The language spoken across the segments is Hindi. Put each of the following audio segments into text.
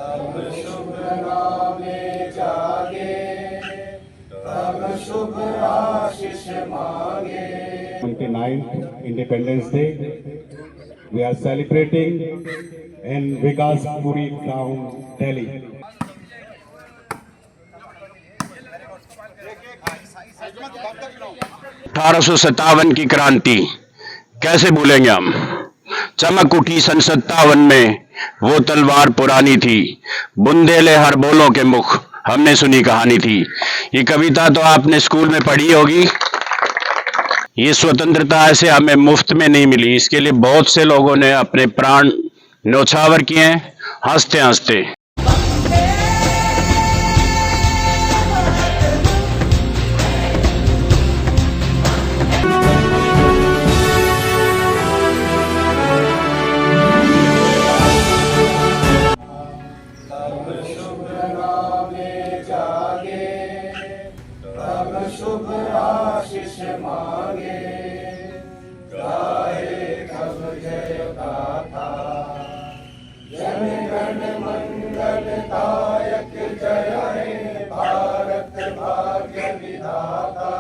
तब शुभ नामे जागे, तब शुभ आशीष मांगे। 29th Independence Day, we are celebrating in Vikas Puri town, Delhi. 1857 की क्रांति कैसे भूलेंगे हम। चमक उठी सन 57 में, वो तलवार पुरानी थी, बुंदेले हर बोलों के मुख, हमने सुनी कहानी थी। ये कविता तो आपने स्कूल में पढ़ी होगी। ये स्वतंत्रता ऐसे हमें मुफ्त में नहीं मिली, इसके लिए बहुत से लोगों ने अपने प्राण न्यौछावर किए हैं, हंसते हंसते। तब शुभ आशीष मांगे, गाए तब जय गाथा, जन गण मंगल दायक जय हे भारत भाग्य विधाता।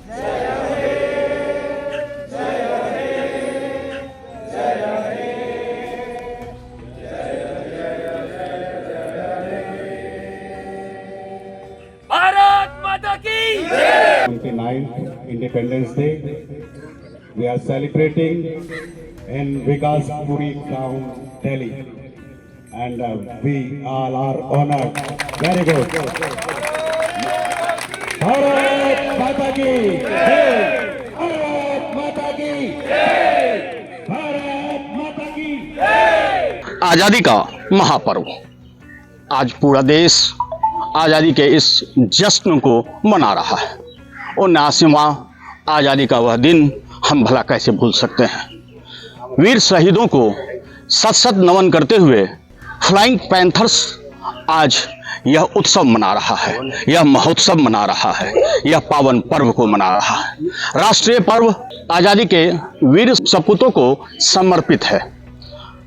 जय हे, जय हे, जय हे, जय जय जय जय हे। भारत माता की 29th Independence Day, we are celebrating in Vikas Puri town, Delhi, and we all are honored. Very good. Bharat Mata ki jai! Bharat Mata ki jai! Bharat Mata ki jai! आजादी का महापर्व आज पूरा देश आजादी के इस जश्न को मना रहा है। 79वां आजादी का वह दिन हम भला कैसे भूल सकते हैं। वीर शहीदों को सत सत नमन करते हुए फ्लाइंग पैंथर्स आज यह उत्सव मना रहा है, यह महोत्सव मना रहा है, यह पावन पर्व को मना रहा है। राष्ट्रीय पर्व आजादी के वीर सपूतों को समर्पित है।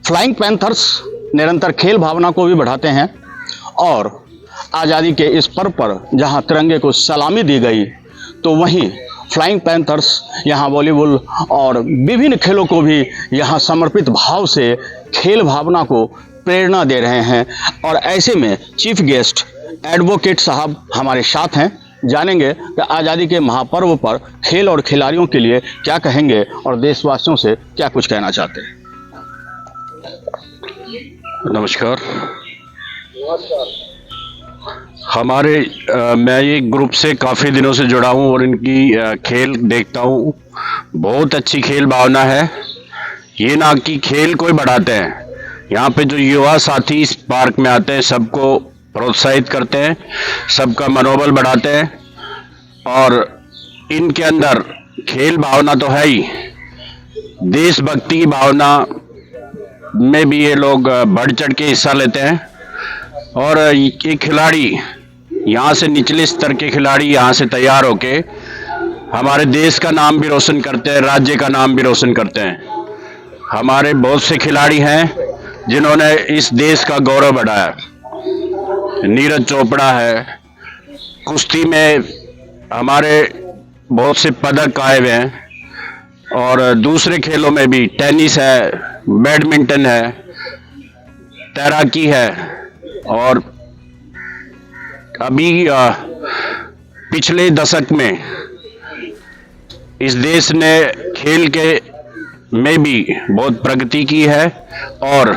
फ्लाइंग पैंथर्स निरंतर खेल भावना को भी बढ़ाते हैं और आज़ादी के इस पर्व पर जहां तिरंगे को सलामी दी गई, तो वहीं फ्लाइंग पैंथर्स यहां वॉलीबॉल और विभिन्न खेलों को भी यहां समर्पित भाव से खेल भावना को प्रेरणा दे रहे हैं। और ऐसे में चीफ गेस्ट एडवोकेट साहब हमारे साथ हैं, जानेंगे कि आज़ादी के महापर्व पर खेल और खिलाड़ियों के लिए क्या कहेंगे और देशवासियों से क्या कुछ कहना चाहते हैं। नमस्कार। हमारे मैं एक ग्रुप से काफ़ी दिनों से जुड़ा हूँ और इनकी खेल देखता हूँ। बहुत अच्छी खेल भावना है। ये ना कि खेल कोई बढ़ाते हैं, यहाँ पे जो युवा साथी इस पार्क में आते हैं सबको प्रोत्साहित करते हैं, सबका मनोबल बढ़ाते हैं और इनके अंदर खेल भावना तो है ही, देशभक्ति की भावना में भी ये लोग बढ़ चढ़ के हिस्सा लेते हैं। और ये खिलाड़ी यहाँ से निचले स्तर के खिलाड़ी यहाँ से तैयार होके हमारे देश का नाम भी रोशन करते हैं, राज्य का नाम भी रोशन करते हैं। हमारे बहुत से खिलाड़ी हैं जिन्होंने इस देश का गौरव बढ़ाया। नीरज चोपड़ा है, कुश्ती में हमारे बहुत से पदक आए हुए हैं और दूसरे खेलों में भी टेनिस है, बैडमिंटन है, तैराकी है। और अभी पिछले दशक में इस देश ने खेल के में भी बहुत प्रगति की है और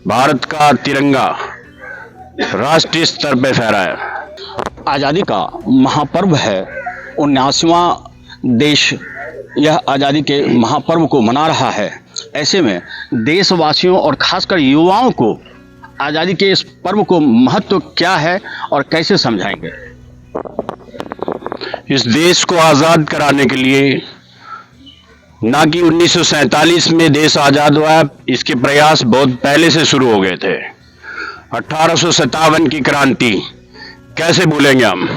भारत का तिरंगा राष्ट्रीय स्तर पर फहराया। आज़ादी का महापर्व है, 79वां देश यह आज़ादी के महापर्व को मना रहा है। ऐसे में देशवासियों और खासकर युवाओं को आज़ादी के इस पर्व को महत्व क्या है और कैसे समझाएंगे। इस देश को आज़ाद कराने के लिए ना कि 1947 में देश आज़ाद हुआ, इसके प्रयास बहुत पहले से शुरू हो गए थे। 1857 की क्रांति कैसे भूलेंगे हम।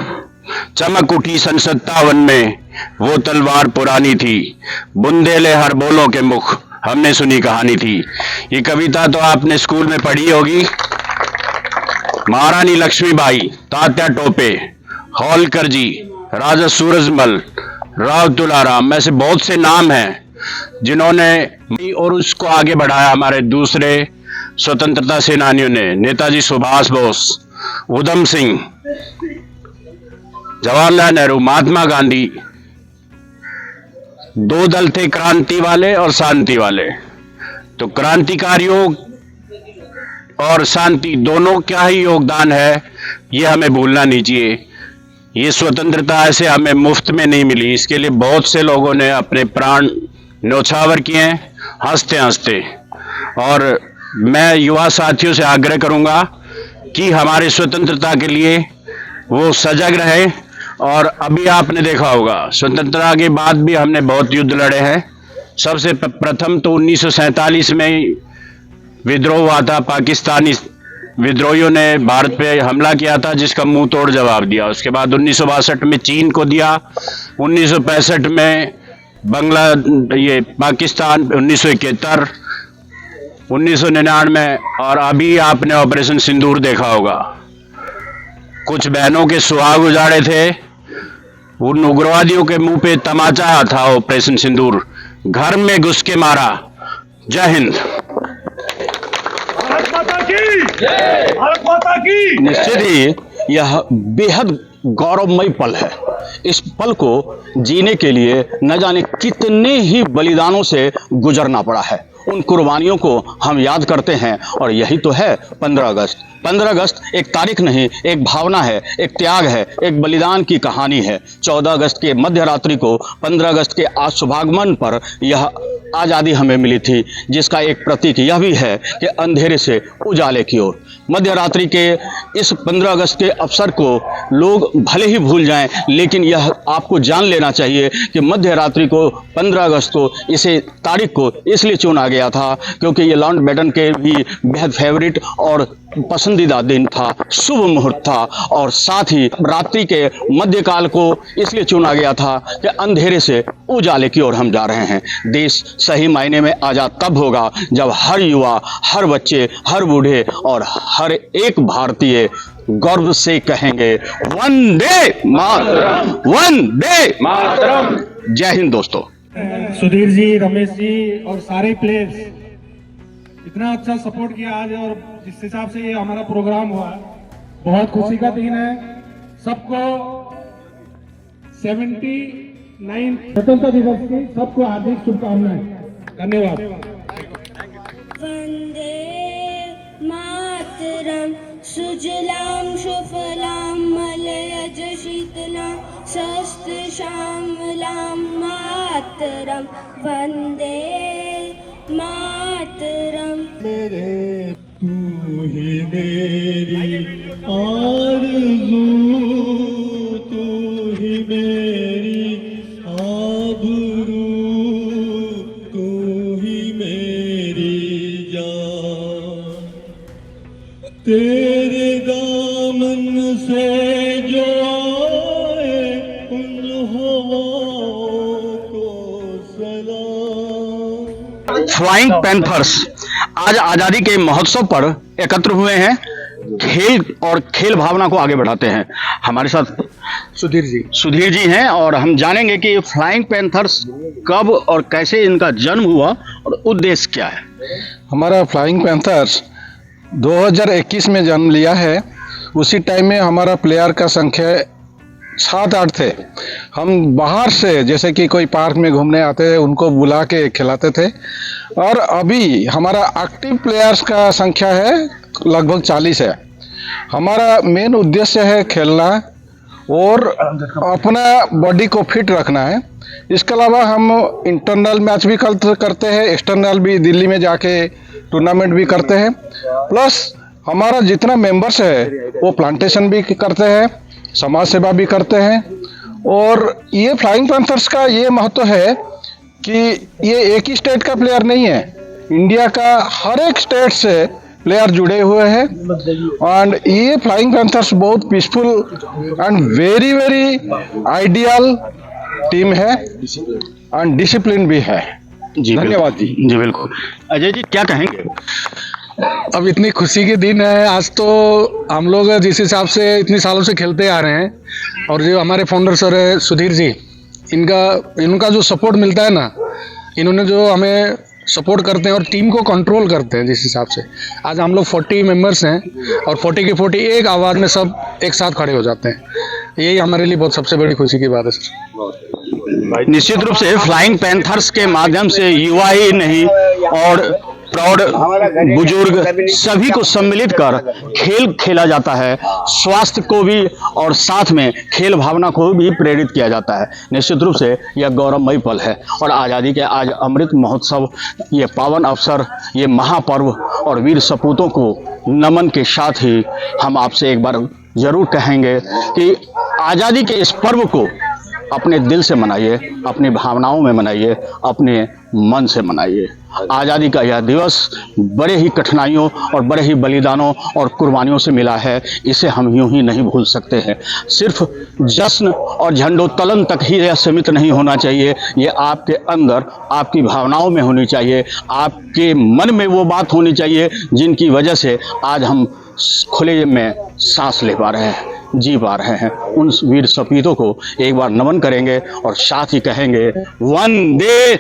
चमक उठी सन 57 में, वो तलवार पुरानी थी, बुंदेले हर बोलों के मुख, हमने सुनी कहानी थी। ये कविता तो आपने स्कूल में पढ़ी होगी। महारानी लक्ष्मीबाई, तात्या टोपे, होलकर जी, राजा सूरजमल, राव तुलाराम, ऐसे बहुत से नाम हैं जिन्होंने और उसको आगे बढ़ाया। हमारे दूसरे स्वतंत्रता सेनानियों ने, नेताजी सुभाष बोस, उधम सिंह, जवाहरलाल नेहरू, महात्मा गांधी। दो दल थे, क्रांति वाले और शांति वाले। तो क्रांतिकारियों और शांति दोनों का ही योगदान है, ये हमें भूलना नहीं चाहिए। ये स्वतंत्रता ऐसे हमें मुफ्त में नहीं मिली, इसके लिए बहुत से लोगों ने अपने प्राण न्यौछावर किए हैं, हंसते हंसते। और मैं युवा साथियों से आग्रह करूंगा कि हमारी स्वतंत्रता के लिए वो सजग रहे। और अभी आपने देखा होगा, स्वतंत्रता के बाद भी हमने बहुत युद्ध लड़े हैं। सबसे प्रथम तो 1947 में विद्रोह हुआ था, पाकिस्तानी विद्रोहियों ने भारत पे हमला किया था, जिसका मुंह तोड़ जवाब दिया। उसके बाद 1962 में चीन को दिया, 1965 में ये पाकिस्तान, 1971, 1999 और अभी आपने ऑपरेशन सिंदूर देखा होगा। कुछ बहनों के सुहाग उजाड़े थे, उन उग्रवादियों के मुंह पे तमाचा था ऑपरेशन सिंदूर, घर में घुस के मारा। जय हिंद। भारत माता की जय, भारत माता की। निश्चित ही यह बेहद गौरवमयी पल है। इस पल को जीने के लिए न जाने कितने ही बलिदानों से गुजरना पड़ा है। उन कुर्बानियों को हम याद करते हैं और यही तो है 15 अगस्त। 15 अगस्त एक तारीख नहीं, एक भावना है, एक त्याग है, एक बलिदान की कहानी है। 14 अगस्त के मध्य रात्रि को 15 अगस्त के आज शुभागमन पर यह आज़ादी हमें मिली थी, जिसका एक प्रतीक यह भी है कि अंधेरे से उजाले की ओर। मध्य रात्रि के इस 15 अगस्त के अवसर को लोग भले ही भूल जाएं, लेकिन यह आपको जान लेना चाहिए कि मध्य रात्रि को 15 अगस्त को, इसे तारीख को इसलिए चुना गया था क्योंकि ये लॉर्ड बैटन के भी बेहद फेवरेट और पसंदीदा दिन था, शुभ मुहूर्त था। और साथ ही रात्रि के मध्यकाल को इसलिए चुना गया था कि अंधेरे से उजाले की ओर हम जा रहे हैं। देश सही मायने में आज़ाद तब होगा जब हर युवा, हर बच्चे, हर बूढ़े और हर एक भारतीय गर्व से कहेंगे वंदे मातरम, वंदे मातरम। जय हिंद दोस्तों। सुधीर जी, रमेश जी और सारे प्लेयर्स इतना अच्छा सपोर्ट किया आज, और जिस हिसाब से ये हमारा प्रोग्राम हुआ, बहुत खुशी का दिन है। सबको 79 स्वतंत्रता दिवस की सबको हार्दिक शुभकामनाएं। धन्यवाद। वंदे मातरम, सुजलाम सुफलाम मलयज शीतलाम शस्त्र श्यामलाम मातरम, वंदे मातरम। मेरे तू ही मेरी आरज़ू, तू ही मेरी आबरू, तू ही मेरी जान। तेरे दामन से जो आए उन हवाओं को सलाम। फ्लाइंग पैंथर्स आज आज़ादी के महोत्सव पर एकत्र हुए हैं, खेल और खेल भावना को आगे बढ़ाते हैं। हमारे साथ सुधीर जी हैं और हम जानेंगे कि फ्लाइंग पैंथर्स कब और कैसे इनका जन्म हुआ और उद्देश्य क्या है। हमारा फ्लाइंग पैंथर्स 2021 में जन्म लिया है। उसी टाइम में हमारा प्लेयर का संख्या 7-8 थे। हम बाहर से, जैसे कि कोई पार्क में घूमने आते हैं, उनको बुला के खिलाते थे। और अभी हमारा एक्टिव प्लेयर्स का संख्या है लगभग 40 है। हमारा मेन उद्देश्य है खेलना और अपना बॉडी को फिट रखना है। इसके अलावा हम इंटरनल मैच भी करते हैं, एक्सटर्नल भी दिल्ली में जाके टूर्नामेंट भी करते हैं। प्लस हमारा जितना मेंबर्स है वो प्लांटेशन भी करते हैं, समाज सेवा भी करते हैं। और ये फ्लाइंग पैंथर्स का ये महत्व है कि ये एक ही स्टेट का प्लेयर नहीं है, इंडिया का हर एक स्टेट से प्लेयर जुड़े हुए हैं। एंड ये फ्लाइंग पैंथर्स बहुत peaceful and very very ideal team है एंड डिसिप्लिन भी है। जी धन्यवाद जी। जी बिल्कुल। अजय जी क्या कहेंगे? अब इतनी खुशी के दिन है आज। तो हम लोग जिस हिसाब से इतने सालों से खेलते आ रहे हैं और जो हमारे फाउंडर सर है सुधीर जी, इनका जो सपोर्ट मिलता है ना, इन्होंने जो हमें सपोर्ट करते हैं और टीम को कंट्रोल करते हैं जिस हिसाब से। आज हम लोग 40 मेंबर्स हैं और 40 के 40 एक आवाज़ में सब एक साथ खड़े हो जाते हैं। यही हमारे लिए बहुत सबसे बड़ी खुशी की बात है सर। निश्चित रूप से फ्लाइंग पैंथर्स के माध्यम से युवा ही नहीं और प्रौढ़ बुजुर्ग सभी को सम्मिलित कर खेल खेला जाता है। स्वास्थ्य को भी और साथ में खेल भावना को भी प्रेरित किया जाता है। निश्चित रूप से यह गौरवमयी पल है और आज़ादी के आज अमृत महोत्सव, ये पावन अवसर, ये महापर्व और वीर सपूतों को नमन के साथ ही हम आपसे एक बार जरूर कहेंगे कि आज़ादी के इस पर्व को अपने दिल से मनाइए, अपनी भावनाओं में मनाइए, अपने मन से मनाइए। आज़ादी का यह दिवस बड़े ही कठिनाइयों और बड़े ही बलिदानों और कुर्बानियों से मिला है, इसे हम यूं ही नहीं भूल सकते हैं। सिर्फ जश्न और झंडोत्तोलन तक ही यह सीमित नहीं होना चाहिए, ये आपके अंदर, आपकी भावनाओं में होनी चाहिए, आपके मन में वो बात होनी चाहिए जिनकी वजह से आज हम खुले में सांस ले पा रहे हैं, जी पा रहे हैं। उन वीर सपूतों को एक बार नमन करेंगे और साथ ही कहेंगे वंदे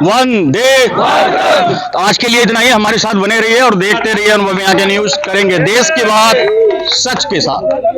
वंदे। तो आज के लिए इतना ही। हमारे साथ बने रहिए और देखते रहिए अनुभव यहाँ के न्यूज़। करेंगे देश की बात सच के साथ।